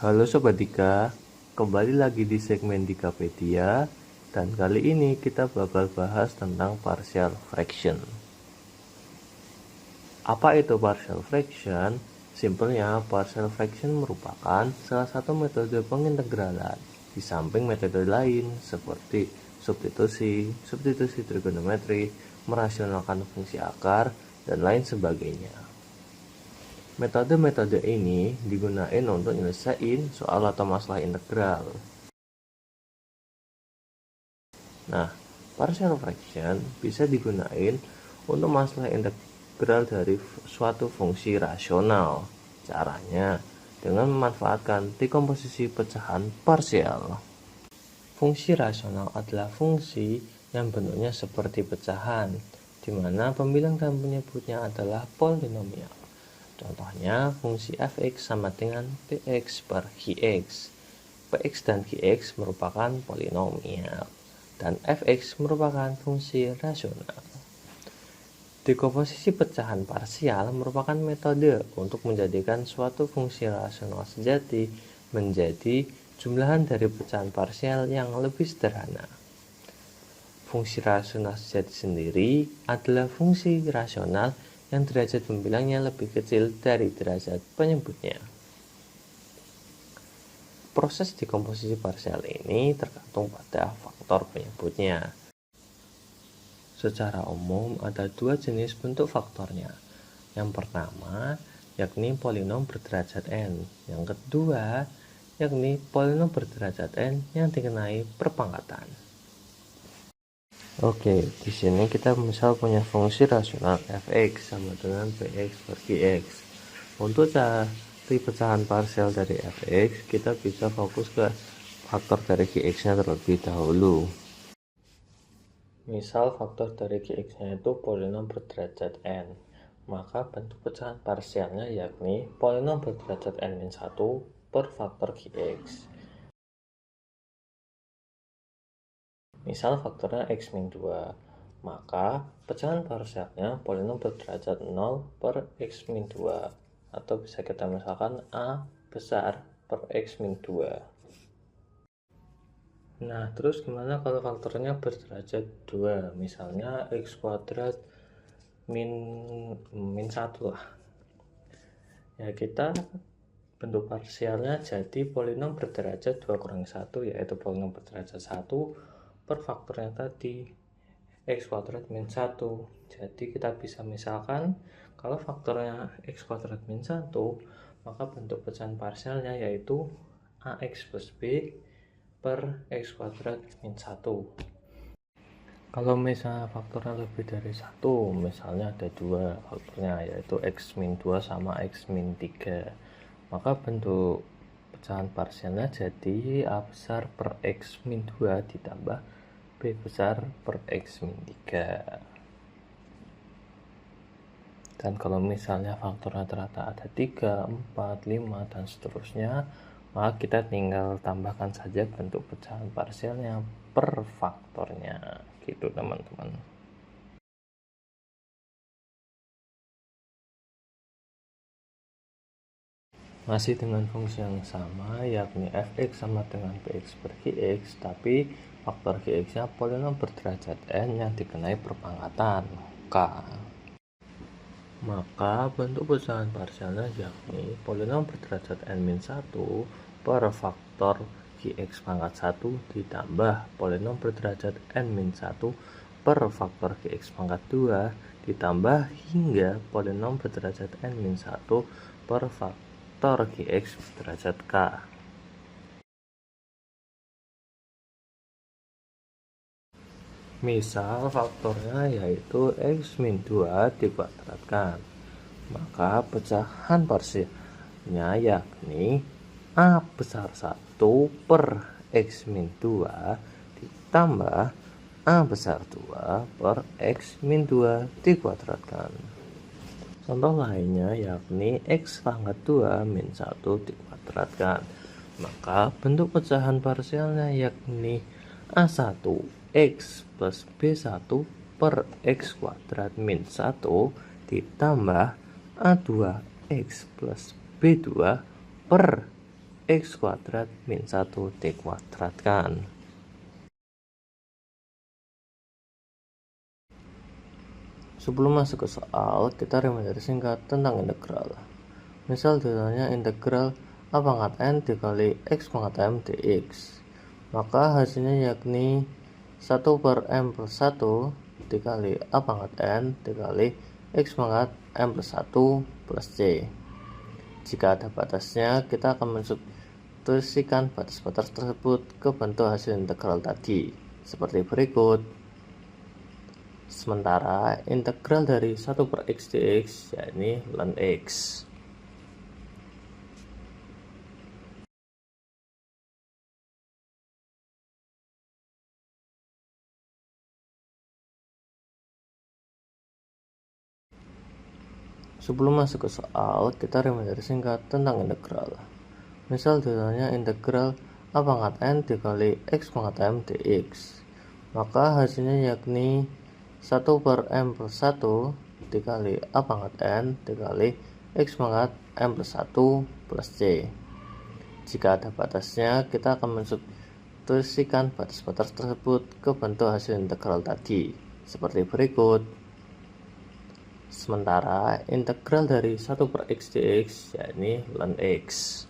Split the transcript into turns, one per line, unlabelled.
Halo Sobat Dika, kembali lagi di segmen Dikapedia, dan kali ini kita bakal bahas tentang partial fraction. Apa itu partial fraction? Simpelnya, partial fraction merupakan salah satu metode pengintegralan di samping metode lain seperti substitusi trigonometri, merasionalkan fungsi akar, dan lain sebagainya. Metode-metode ini digunakan untuk nyelesain soal atau masalah integral. Nah, partial fraction bisa digunakan untuk masalah integral dari suatu fungsi rasional. Caranya dengan memanfaatkan dekomposisi pecahan parsial. Fungsi rasional adalah fungsi yang bentuknya seperti pecahan, di mana pembilang dan penyebutnya adalah polinomial. Contohnya, fungsi fx sama dengan px per qx. Px dan qx merupakan polinomial, dan fx merupakan fungsi rasional. Dekomposisi pecahan parsial merupakan metode untuk menjadikan suatu fungsi rasional sejati menjadi jumlahan dari pecahan parsial yang lebih sederhana. Fungsi rasional sejati sendiri adalah fungsi rasional yang derajat pembilangnya lebih kecil dari derajat penyebutnya. Proses dekomposisi parsial ini tergantung pada faktor penyebutnya. Secara umum ada dua jenis bentuk faktornya. Yang pertama yakni polinom berderajat n. Yang kedua yakni polinom berderajat n yang dikenai perpangkatan. Oke, di sini kita misal punya fungsi rasional fx sama dengan px per qx. Untuk cari pecahan parsial dari fx, kita bisa fokus ke faktor dari qx-nya terlebih dahulu. Misal faktor dari qx-nya itu polinom berderajat n, maka bentuk pecahan parsialnya yakni polinom berderajat n-1 per faktor qx. Misal faktornya x-2, maka pecahan parsialnya polinom berderajat 0 per x-2, atau bisa kita misalkan a besar per x-2. Nah, terus gimana kalau faktornya berderajat 2, misalnya x kuadrat min 1 lah. Ya, kita bentuk parsialnya jadi polinom berderajat 2 kurangi 1, yaitu polinom berderajat 1 per faktornya tadi x kuadrat min 1. Jadi kita bisa misalkan kalau faktornya x kuadrat min 1, maka bentuk pecahan parsialnya yaitu ax plus b per x kuadrat min 1. Kalau misalnya faktornya lebih dari 1, misalnya ada 2 faktornya yaitu x min 2 sama x min 3, maka bentuk pecahan parsialnya jadi a besar per x min 2 ditambah b besar per x min 3. Dan kalau misalnya faktornya ternyata ada 3, 4, 5, dan seterusnya, maka kita tinggal tambahkan saja bentuk pecahan parsialnya per faktornya, gitu teman-teman. Masih dengan fungsi yang sama, yakni fx sama dengan px per qx, tapi faktor qx-nya polinom berderajat n yang dikenai perpangkatan k. Maka bentuk pecahan parsialnya yakni polinom berderajat n-1 per faktor qx pangkat 1 ditambah polinom berderajat n-1 per faktor qx pangkat 2 ditambah hingga polinom berderajat n-1 per faktor qx berderajat k. Misal faktornya yaitu x-2 dikuadratkan, maka pecahan parsialnya yakni a besar 1 per x-2 ditambah a besar 2 per x-2 dikuadratkan. Contoh lainnya yakni x pangkat 2 min 1 dikuadratkan, maka bentuk pecahan parsialnya yakni a1 x plus b1 per x kuadrat min 1 ditambah a2 x plus b2 per X kuadrat min 1 dikuadratkan. Sebelum masuk ke soal, kita reminder singkat tentang integral. Misal ditanya integral a pangkat n dikali x pangkat m dx. Maka hasilnya yakni 1/m plus 1 dikali a pangkat n dikali x pangkat m plus 1 plus c. Jika ada batasnya, kita akan mensubstitusikan batas-batas tersebut ke bentuk hasil integral tadi, seperti berikut. Sementara integral dari 1/x dx yakni ln x. Sebelum masuk ke soal, kita reminder singkat tentang integral. Misal ditanya integral a pangkat n dikali x pangkat m dx. Maka hasilnya yakni 1/m plus 1 dikali a pangkat n dikali x pangkat m plus 1 plus c. Jika ada batasnya, kita akan mensubstitusikan batas-batas tersebut ke bentuk hasil integral tadi, seperti berikut. Sementara integral dari 1/x dx yakni ln x.